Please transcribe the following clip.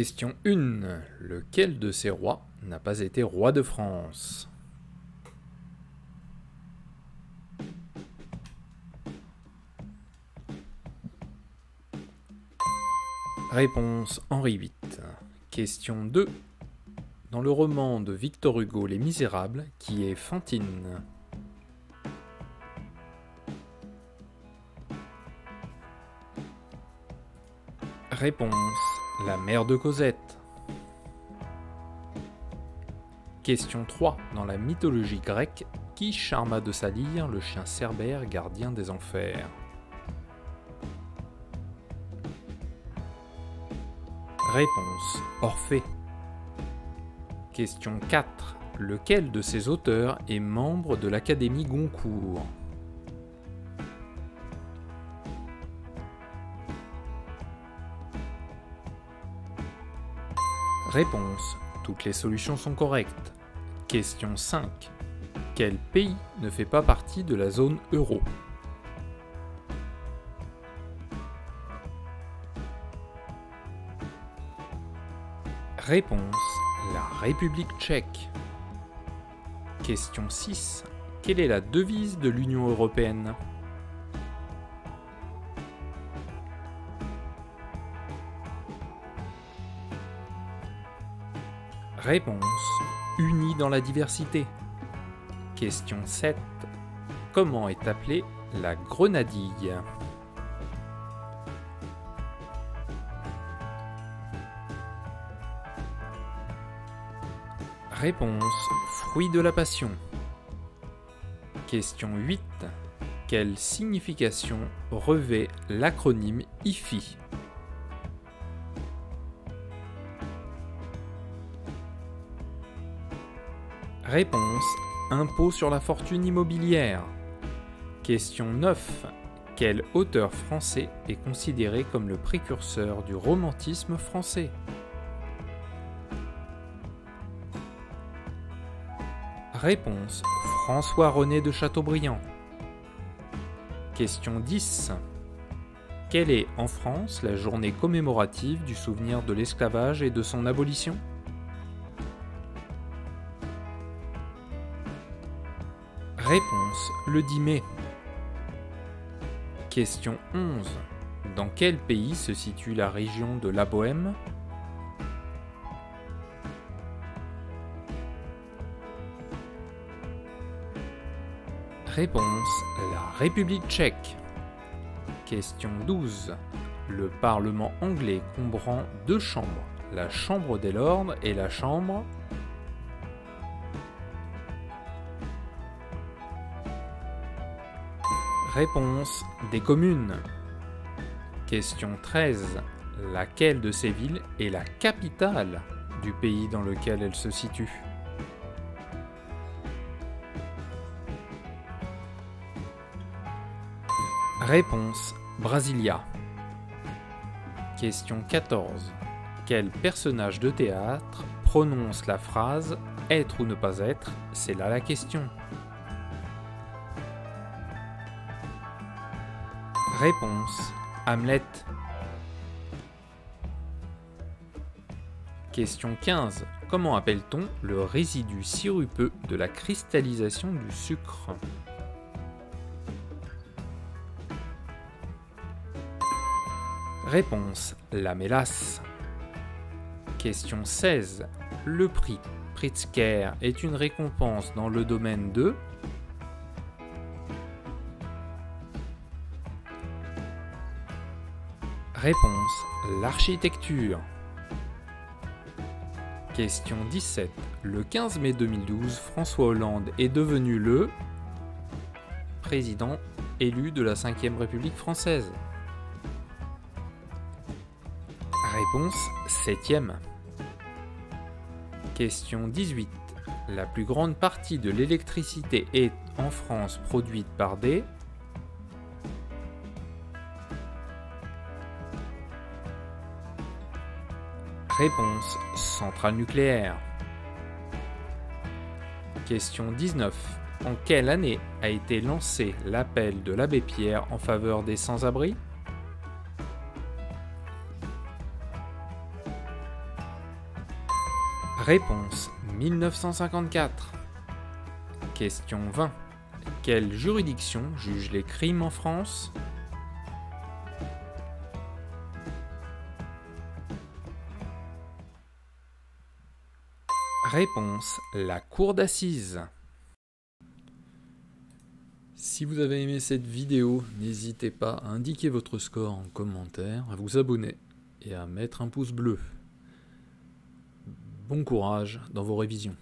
Question 1. Lequel de ces rois n'a pas été roi de France? Réponse Henri VIII. Question 2. Dans le roman de Victor Hugo Les Misérables, qui est Fantine? Réponse la mère de Cosette. Question 3. Dans la mythologie grecque, qui charma de sa lyre le chien Cerbère, gardien des enfers? Réponse Orphée. Question 4. Lequel de ces auteurs est membre de l'Académie Goncourt? Réponse. Toutes les solutions sont correctes. Question 5. Quel pays ne fait pas partie de la zone euro? Réponse. La République tchèque. Question 6. Quelle est la devise de l'Union européenne? Réponse. Unis dans la diversité. Question 7. Comment est appelée la grenadille? Réponse. Fruit de la passion. Question 8. Quelle signification revêt l'acronyme IFI? Réponse. Impôt sur la fortune immobilière. Question 9. Quel auteur français est considéré comme le précurseur du romantisme français? Réponse. François-René de Chateaubriand. Question 10. Quelle est en France la journée commémorative du souvenir de l'esclavage et de son abolition? Réponse. Le 10 mai. Question 11. Dans quel pays se situe la région de la Bohême? Réponse. La République tchèque. Question 12. Le Parlement anglais comprend deux chambres, la Chambre des Lords et la Chambre... Réponse. Des communes. Question 13. Laquelle de ces villes est la capitale du pays dans lequel elle se situe? Réponse. Brasilia. Question 14. Quel personnage de théâtre prononce la phrase « Être ou ne pas être, c'est là la question ». Réponse. Hamlet. Question 15. Comment appelle-t-on le résidu sirupeux de la cristallisation du sucre? Réponse. La mélasse. Question 16. Le prix Pritzker est une récompense dans le domaine de... Réponse. L'architecture. Question 17. Le 15 mai 2012, François Hollande est devenu le président élu de la 5e République française. Réponse. 7e. Question 18. La plus grande partie de l'électricité est en France produite par des... Réponse. Centrale nucléaire. Question 19. En quelle année a été lancé l'appel de l'abbé Pierre en faveur des sans-abri? Réponse 1954. Question 20. Quelle juridiction juge les crimes en France? Réponse la cour d'assises. Si vous avez aimé cette vidéo, n'hésitez pas à indiquer votre score en commentaire, à vous abonner et à mettre un pouce bleu. Bon courage dans vos révisions.